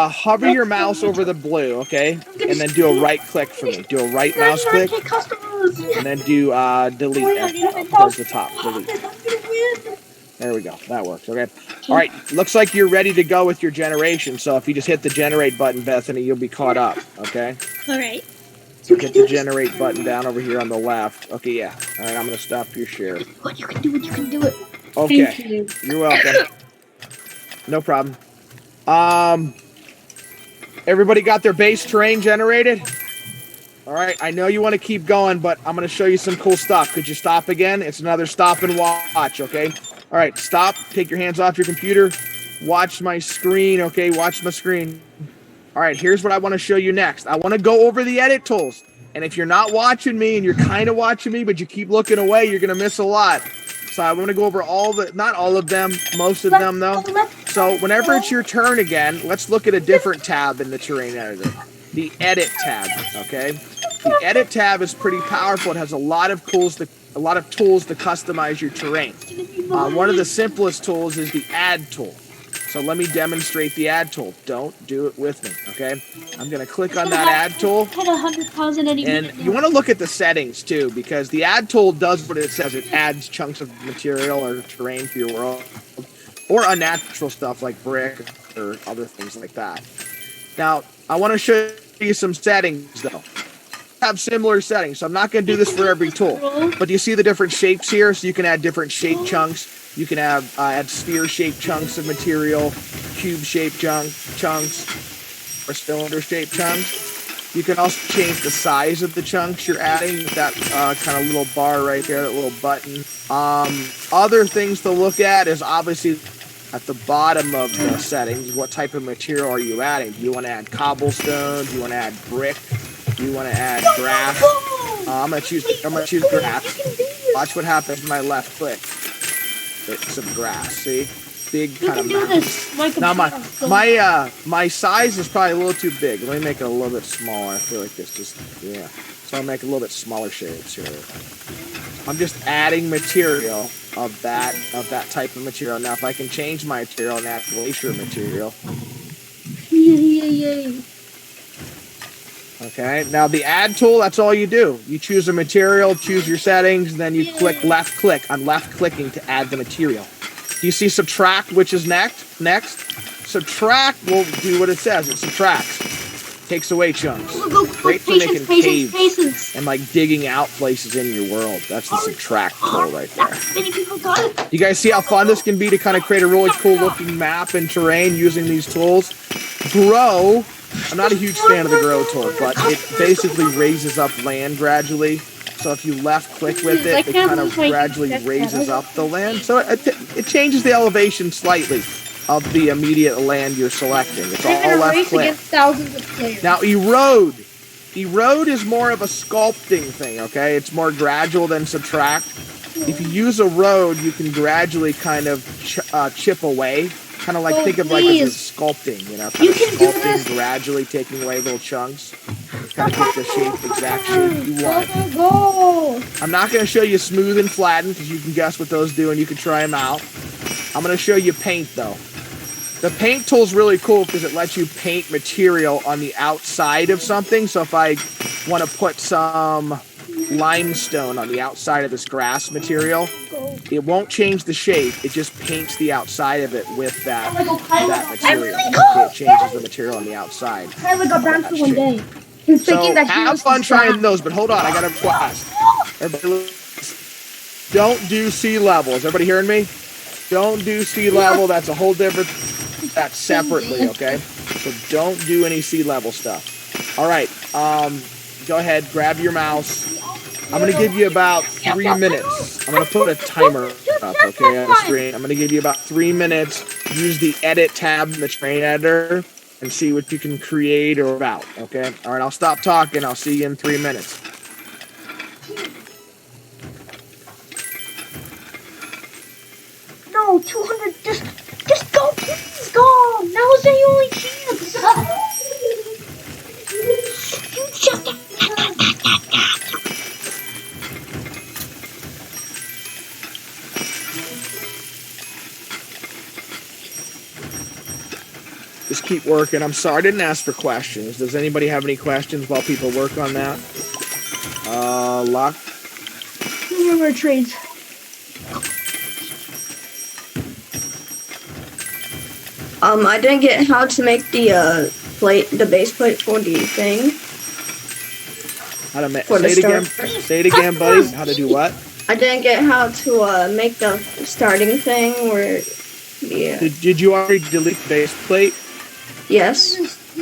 hover your mouse over the blue, okay? And then do a right click for me. Do a right mouse click. And then do delete towards the top. Delete. There we go. That works. Okay. All right. Looks like you're ready to go with your generation. So if you just hit the generate button, Bethany, you'll be caught up. Okay. All right. So hit the generate button down over here on the left. Okay. Yeah. All right. I'm gonna stop your share. What you can do it. You can do it. Okay. Thank you. You're welcome. No problem. Everybody got their base terrain generated? All right, I know you want to keep going, but I'm going to show you some cool stuff. Could you stop again? It's another stop and watch, okay? All right, stop. Take your hands off your computer. Watch my screen, okay? Watch my screen. All right, here's what I want to show you next. I want to go over the edit tools. And if you're not watching me and you're kind of watching me, but you keep looking away, you're going to miss a lot. So I want to go over not all of them, most of them though. So whenever it's your turn again, let's look at a different tab in the terrain editor. The edit tab, okay? The edit tab is pretty powerful. It has a lot of tools to customize your terrain. One of the simplest tools is the add tool. So let me demonstrate the add tool. Don't do it with me, okay? I'm gonna click on that add tool. And you wanna look at the settings too, because the add tool does what it says. It adds chunks of material or terrain to your world, or unnatural stuff like brick or other things like that. Now, I wanna show you some settings though. Have similar settings, so I'm not going to do this for every tool, but you see the different shapes here, so you can add different shape chunks. You can have add sphere shaped chunks of material, cube shaped chunks, or cylinder shaped chunks. You can also change the size of the chunks you're adding with that kind of little bar right there, that little button. Other things to look at is obviously at the bottom of the settings, what type of material are you adding? Do you want to add cobblestone? Do you want to add brick? Do you want to add grass? I'm gonna choose grass. Watch what happens when I left click. It's some grass. See, big kind of mountains. Now my size is probably a little too big. Let me make it a little bit smaller. I feel like this So I'll make a little bit smaller shapes here. I'm just adding material of that type of material. Now if I can change my material and add glacier material. Okay, now the add tool, that's all you do. You choose a material, choose your settings, then you click left click. I'm left clicking to add the material. Do you see subtract, which is next? Subtract will do what it says. It subtracts. Takes away chunks. Great for making caves and like digging out places in your world. That's the subtract tool right there. You guys see how fun this can be to kind of create a really cool looking map and terrain using these tools? Grow. I'm not a huge fan of the grow tool, but it basically raises up land gradually. So if you left click with it, it kind of gradually raises up the land. So it changes the elevation slightly of the immediate land you're selecting. It's all left click. Now erode. Erode is more of a sculpting thing, okay? It's more gradual than subtract. If you use a road, you can gradually kind of chip away. Kind of like think of like as sculpting, you know, kind of sculpting, gradually taking away little chunks. Kind of get the exact shape you want. I'm not going to show you smooth and flatten because you can guess what those do and you can try them out. I'm going to show you paint though. The paint tool is really cool because it lets you paint material on the outside of something. So if I want to put some limestone on the outside of this grass material, it won't change the shape, it just paints the outside of it with that material. It changes the material on the outside. So have fun trying those, but hold on, I got a request. Everybody, don't do sea level. Is everybody hearing me? Don't do sea level, that's a whole different, that's separately, okay? So don't do any sea level stuff. Alright, go ahead, grab your mouse. I'm going to give you about 3 minutes. I'm going to put a timer up, okay, on the screen. I'm going to give you about 3 minutes. Use the edit tab in the terrain editor and see what you can create or about, okay? All right, I'll stop talking. I'll see you in 3 minutes. No, 200, just go, please go. Now's the only chance. You shut up. Just keep working. I'm sorry, I didn't ask for questions. Does anybody have any questions while people work on that? Lock. Remember trades. I didn't get how to make the base plate for the thing. How to For the say it again? start. Say it again, buddy. How to do what? I didn't get how to make the starting thing where the Did you already delete the base plate? yes.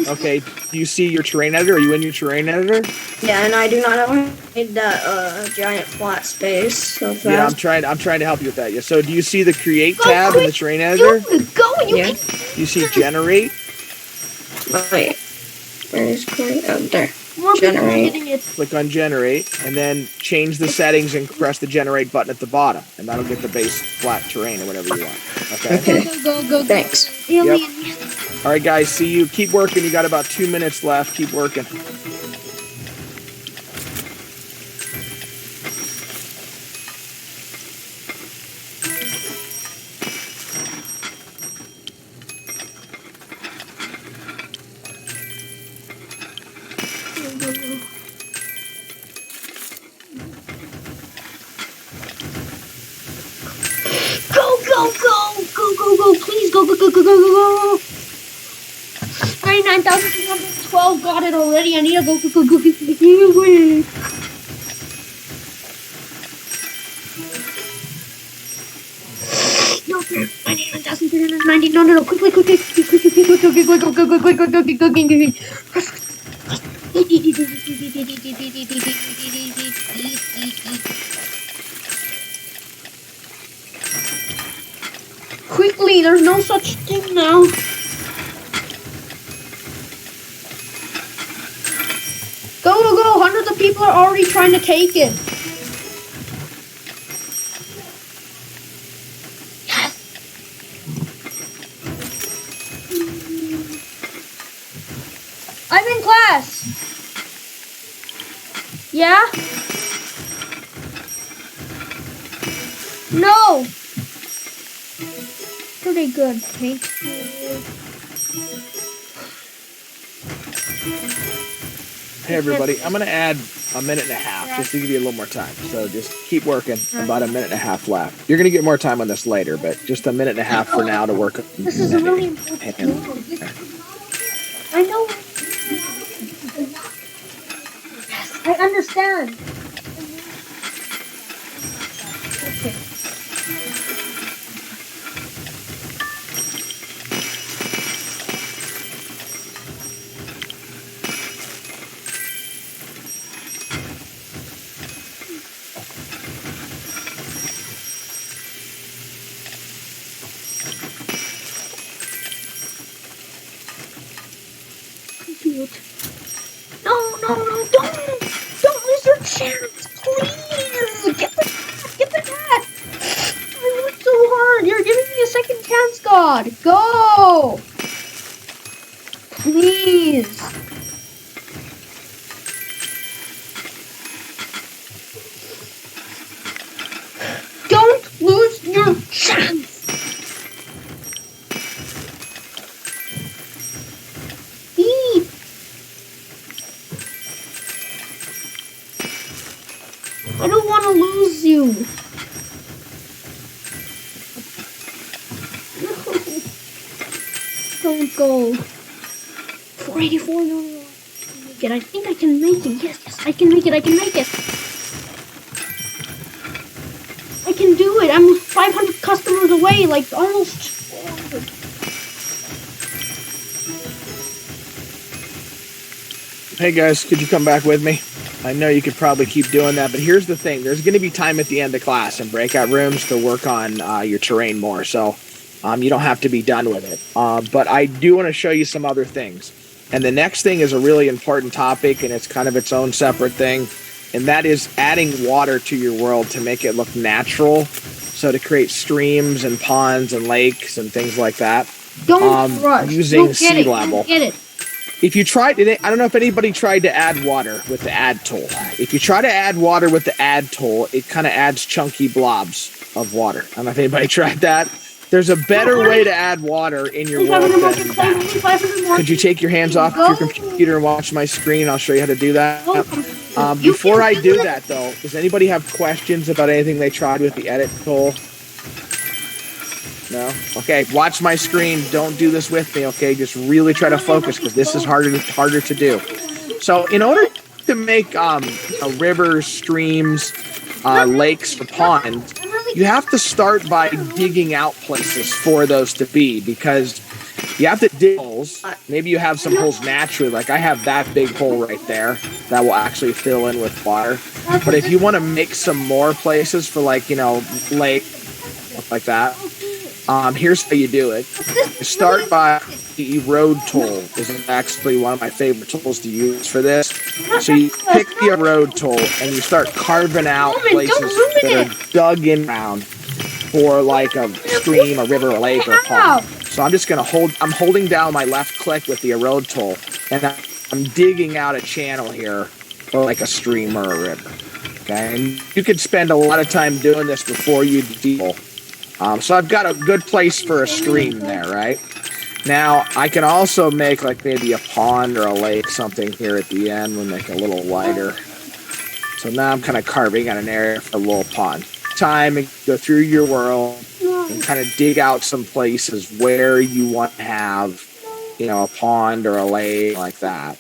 Okay. Do you see your terrain editor? Are you in your terrain editor? Yeah, and I do not know how to make that giant flat space so fast. Yeah, I'm trying to help you with that. Yeah. So do you see the create Go tab in the quick. terrain editor? Go, you Yeah. You see generate? Wait. Where is it? Oh, there. More people are Generate. getting it. Click on generate and then change the settings and press the generate button at the bottom, and that'll get the base flat terrain or whatever you want. Okay. Okay. Go. Thanks. Alien. All right, guys. See you. Keep working. You got about 2 minutes left. Keep working. Go. Please go. 99,312 got it already. I need to go. No, 99,390. No. Quickly. Quickly, there's no such thing now. Go. Hundreds of people are already trying to take it. Yes. I'm in class. Yeah? No. Pretty good. Thank you. Hey, everybody. I'm going to add a minute and a half just to give you a little more time. So just keep working. About a minute and a half left. You're going to get more time on this later, but just a minute and a half for now to work. This is a really important game. I know. Yes, I understand. Okay. No, don't lose your chance, please. Get the cat. I worked so hard. You're giving me a second chance, God. Go, please. Don't lose your chance. Beep. I don't want to lose you. No. Don't go. 484, no. Make it. I think I can make it. Yes, I can make it. I can do it. I'm 500 customers away, like almost 400. Hey, guys, could you come back with me? I know you could probably keep doing that, but here's the thing. There's going to be time at the end of class in breakout rooms to work on your terrain more, so you don't have to be done with it. But I do want to show you some other things. And the next thing is a really important topic, and it's kind of its own separate thing, and that is adding water to your world to make it look natural, so to create streams and ponds and lakes and things like that. Don't rush. Using You'll get sea it. level. You'll get it. If you tried it, I don't know if anybody tried to add water with the add tool. If you try to add water with the add tool, it kind of adds chunky blobs of water. I don't know if anybody tried that. There's a better way to add water in your world than that. Could you take your hands off your computer and watch my screen? I'll show you how to do that. Before I do that, though, does anybody have questions about anything they tried with the edit tool? No? Okay, watch my screen. Don't do this with me, okay? Just really try to focus because this is harder to do. So in order to make rivers, streams, lakes, or ponds, you have to start by digging out places for those to be, because you have to dig holes. Maybe you have some holes naturally, like I have that big hole right there that will actually fill in with water. But if you want to make some more places for, like, you know, lake, stuff like that, here's how you do it. You start by the erode tool. Is actually one of my favorite tools to use for this. So you pick the erode tool and you start carving out places that are dug in around for like a stream, a river, a lake, or a pond. So I'm just gonna I'm holding down my left click with the erode tool, and I'm digging out a channel here for like a stream or a river. Okay, and you could spend a lot of time doing this before you deal. So I've got a good place for a stream there, right? Now, I can also make like maybe a pond or a lake, something here at the end. We'll make it a little wider. So now I'm kind of carving out an area for a little pond. Time and go through your world and kind of dig out some places where you want to have, you know, a pond or a lake like that.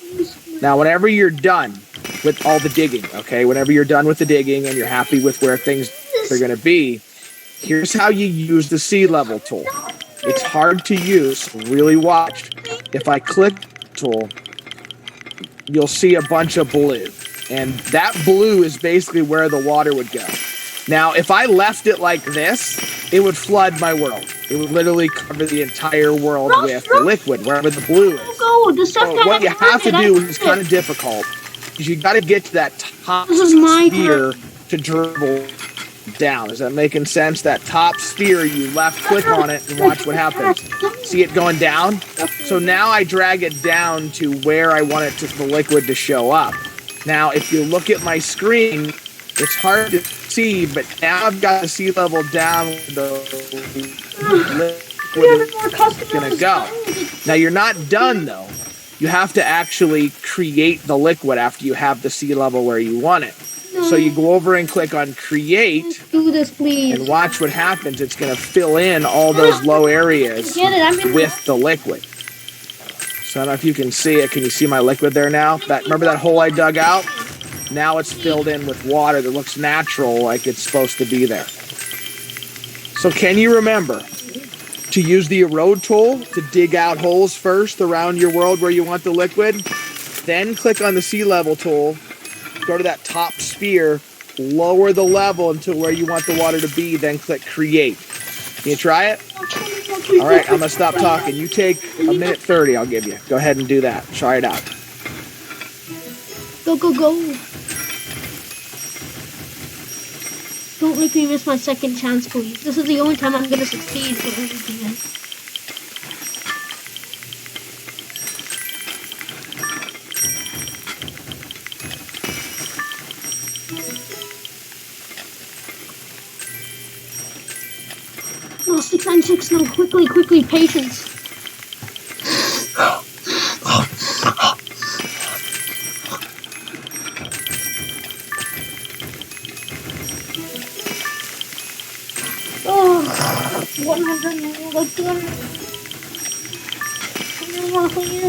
Now, whenever you're done with all the digging, okay, whenever you're done with the digging and you're happy with where things are going to be, here's how you use the sea level tool. It's hard to use. Really watch. If I click tool, you'll see a bunch of blue. And that blue is basically where the water would go. Now, if I left it like this, it would flood my world. It would literally cover the entire world with liquid, wherever the blue is. So what you have to do is kind of difficult, because you got to get to that top sphere to dribble down. Is that making sense? That top sphere, you left click on it and watch what happens. See it going down? So now I drag it down to where I want the liquid to show up. Now, if you look at my screen, it's hard to see, but now I've got the sea level down where the liquid is going to go. Now, you're not done, though. You have to actually create the liquid after you have the sea level where you want it. So you go over and click on create. Do this, please. And watch what happens. It's going to fill in all those low areas with the liquid. So I don't know if you can see it. Can you see my liquid there now? Remember that hole I dug out? Now it's filled in with water that looks natural, like it's supposed to be there. So can you remember to use the erode tool to dig out holes first around your world where you want the liquid? Then click on the sea level tool. Go to that top sphere, lower the level until where you want the water to be, then click create. Can you try it? All right, I'm going to stop talking. You take a minute 30, I'll give you. Go ahead and do that. Try it out. Go, go, go. Don't make me miss my second chance, please. This is the only time I'm going to succeed for everything. No, 696, no, quickly, patience. Oh, 100, like 200. I want to play it.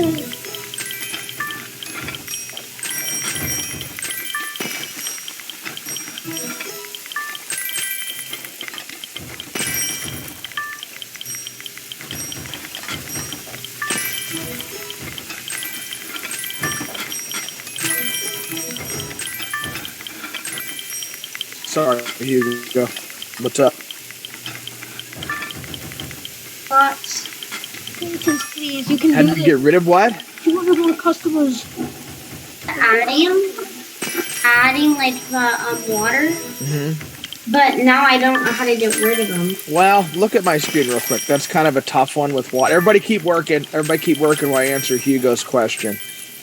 Sorry, here you go. What's up? Patience, please. You can How do did you this. get rid of what? 200 more customers. Adding like the water, but now I don't know how to get rid of them. Well, look at my screen real quick. That's kind of a tough one with water. Everybody keep working. While I answer Hugo's question.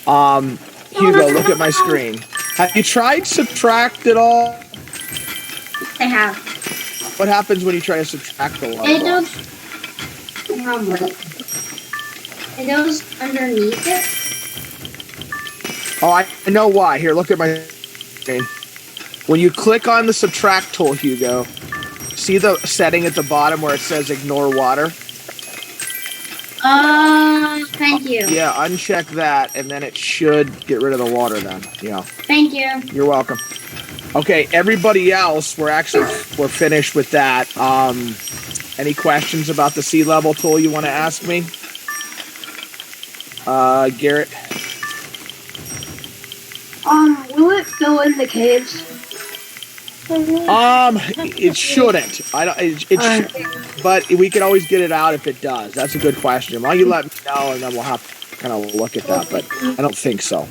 Hugo, look at my screen. Have you tried subtract at all? I have. What happens when you try to subtract the log? It goes underneath it. Oh, I know why. Here, look at my screen. When you click on the subtract tool, Hugo, see the setting at the bottom where it says ignore water? Thank you. Yeah, uncheck that, and then it should get rid of the water then. Yeah. Thank you. You're welcome. Okay, everybody else, we're finished with that. Any questions about the sea level tool you want to ask me? Garrett? Will it fill in the caves? It shouldn't. But we can always get it out if it does. That's a good question. Why don't you let me know, and then we'll have to kind of look at that. But I don't think so.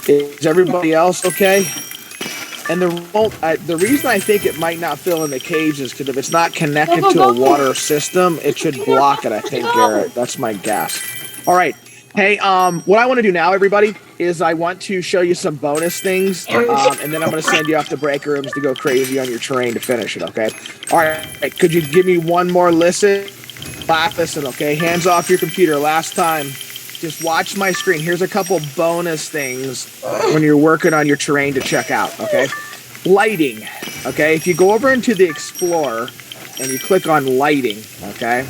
Is everybody else okay? And the reason I think it might not fill in the caves is because if it's not connected to a water system, it should block it. I think, Garrett. That's my guess. All right. Hey, what I want to do now, everybody, is I want to show you some bonus things, and then I'm going to send you off to break rooms to go crazy on your terrain to finish it, okay? All right, could you give me one more listen? Listen, okay? Hands off your computer. Last time, just watch my screen. Here's a couple bonus things when you're working on your terrain to check out, okay? Lighting, okay? If you go over into the Explorer and you click on lighting, okay?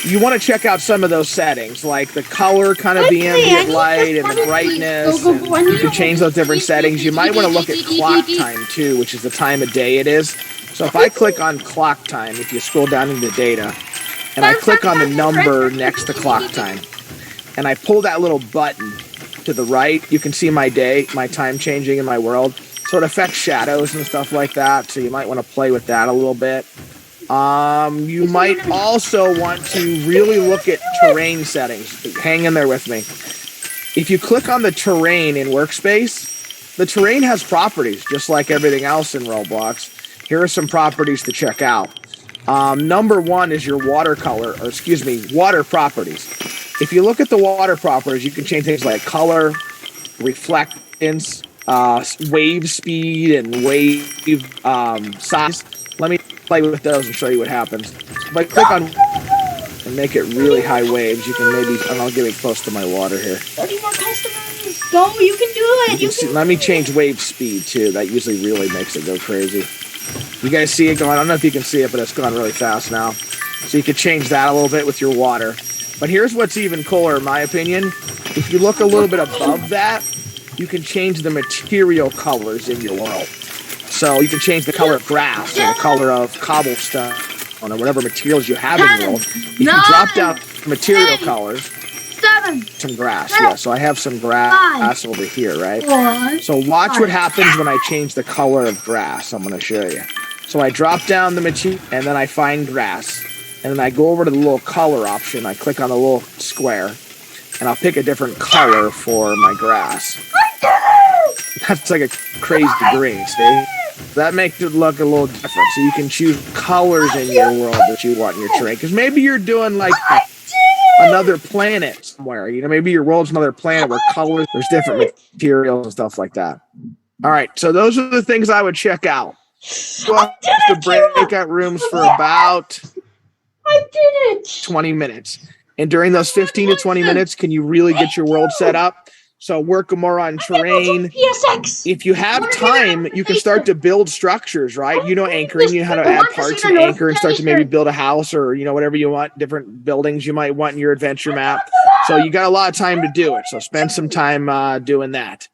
You want to check out some of those settings, like the color, kind of the ambient light, and the brightness. And you can change those different settings. You might want to look at clock time, too, which is the time of day it is. So if I click on clock time, if you scroll down into data, and I click on the number next to clock time, and I pull that little button to the right, you can see my day, my time changing in my world. So it affects shadows and stuff like that, so you might want to play with that a little bit. You might also want to really look at terrain settings. Hang in there with me. If you click on the terrain in Workspace, the terrain has properties, just like everything else in Roblox. Here are some properties to check out. Number one is your water properties. If you look at the water properties, you can change things like color, reflectance, wave speed, and wave size. Let me play with those and show you what happens. If I click on and make it really high waves, you can maybe, I'll get it close to my water here. 30 more customers. Go, you can do it. Let me change wave speed too. That usually really makes it go crazy. You guys see it going? I don't know if you can see it, but it's going really fast now. So you can change that a little bit with your water. But here's what's even cooler, in my opinion. If you look a little bit above that, you can change the material colors in your world. So you can change the color of grass or the color of cobblestone or whatever materials you have in your world. If you drop down material colors, some grass. Yeah, so I have some grass over here, right? So watch what happens when I change the color of grass. I'm going to show you. So I drop down the material, and then I find grass. And then I go over to the little color option. I click on the little square, and I'll pick a different color for my grass. That's like a crazy degree, see? That makes it look a little different. So you can choose colors in your world that you want in your terrain. Because maybe you're doing like another planet somewhere. You know, maybe your world's another planet where colors, there's different materials and stuff like that. All right, so those are the things I would check out. Go out to breakout rooms for about 20 minutes. And during those 15 to 20 minutes, can you really get your world set up? So work more on terrain. If you have time, you can start to build structures, right? You know anchoring, you know how to add parts and anchor and start to maybe build a house or, you know, whatever you want, different buildings you might want in your adventure map. So you got a lot of time to do it. So spend some time doing that.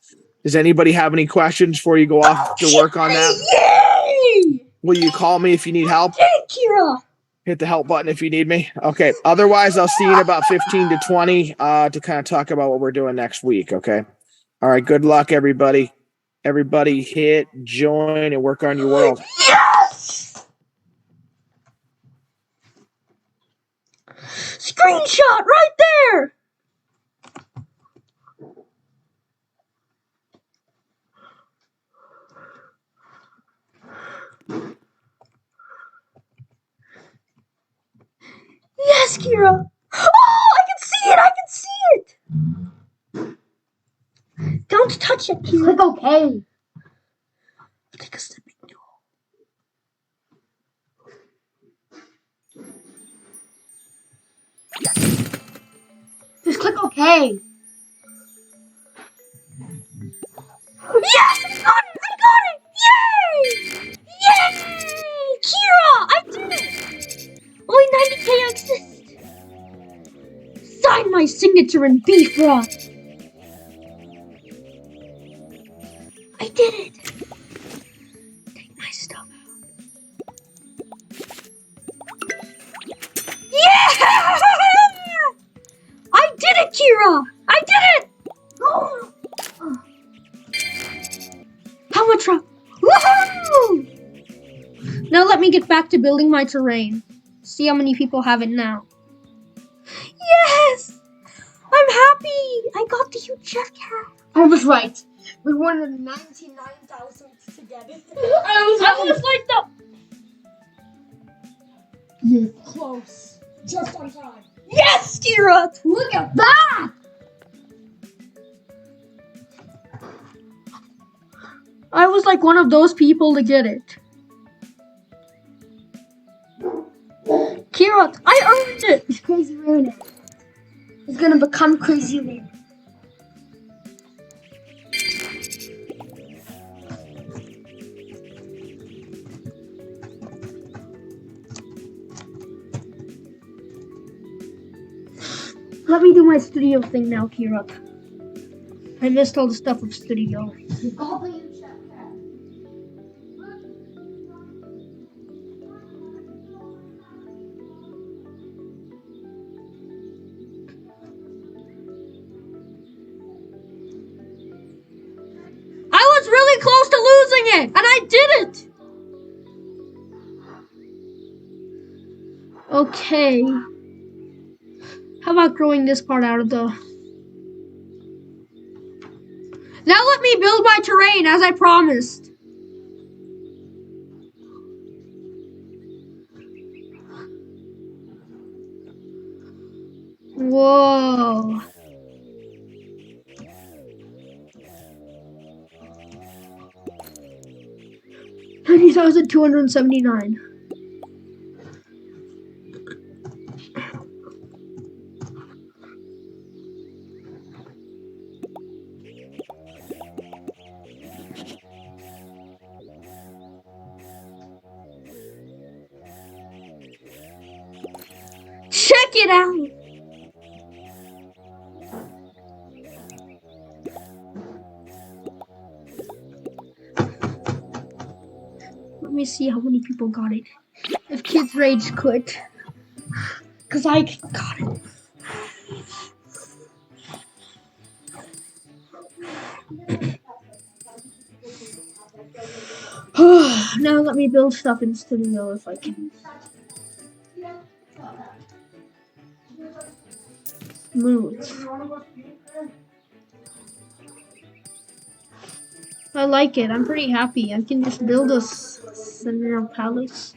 Does anybody have any questions before you go off to work on that? Will you call me if you need help? Hit the help button if you need me. Okay. Otherwise, I'll see you in about 15 to 20 to kind of talk about what we're doing next week. Okay. All right. Good luck, everybody. Everybody hit join and work on your world. Yes! Screenshot right there. Yes, Kira. Oh, I can see it. I can see it. Don't touch it, Kira. Click OK. Take a step. okay. Yes! I got it! I got it! Yay! Yay! Kira! I did it! Only 90k exist. Sign my signature in beef rot. I did it. Take my stuff out. Yeah! I did it, Kira! I did it! Oh. How much rock? Woohoo! Now let me get back to building my terrain. See how many people have it now. Yes! I'm happy! I got the huge jetpack. I was right. We wanted 99,000 to get it. I was like the... You're close. Just on time. Yes, Kira! Look at that! I was like one of those people to get it. Kira, I earned it! It's Crazy Rare now. It's gonna become Crazy Rare. Let me do my studio thing now, Kira. I missed all the stuff of studio. I was really close to losing it, and I did it! Okay. How about growing this part out of the... Now let me build my terrain as I promised. Whoa. $90,279. Check it out. Let me see how many people got it. If Kids Rage quit. Because I got it. Now let me build stuff in studio if I can. Smooth. I like it. I'm pretty happy. I can just build a Cinderella palace.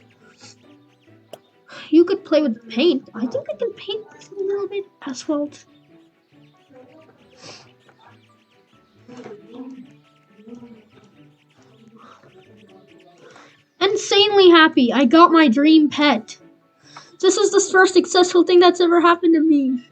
You could play with paint. I think I can paint this a little bit. Asphalt. Insanely happy. I got my dream pet. This is the first successful thing that's ever happened to me.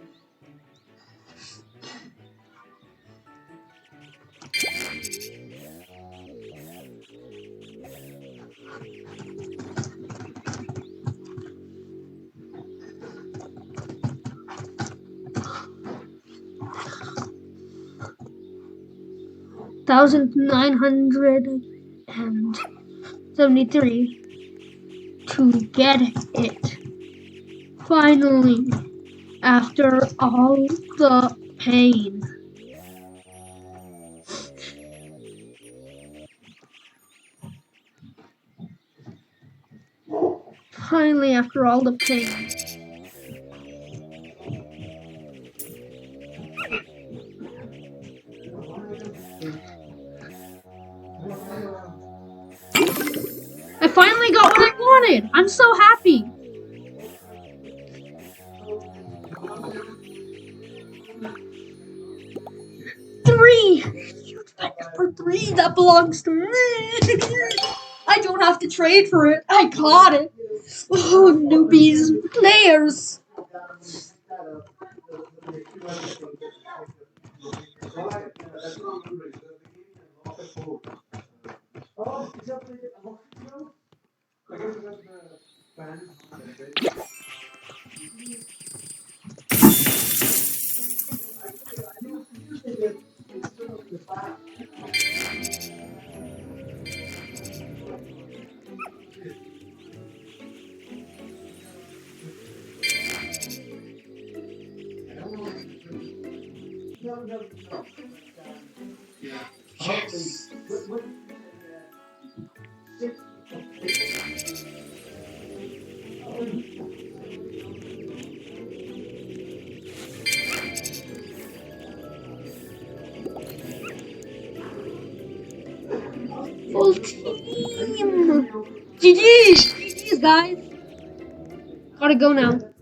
$1,973 to get it. Finally, after all the pain. Finally, after all the pain. I finally got what I wanted. I'm so happy. Huge pet number 3 that belongs to me. I don't have to trade for it. I got it. Oh, newbies, players. Full team. GG's, GG's, guys. Gotta go now.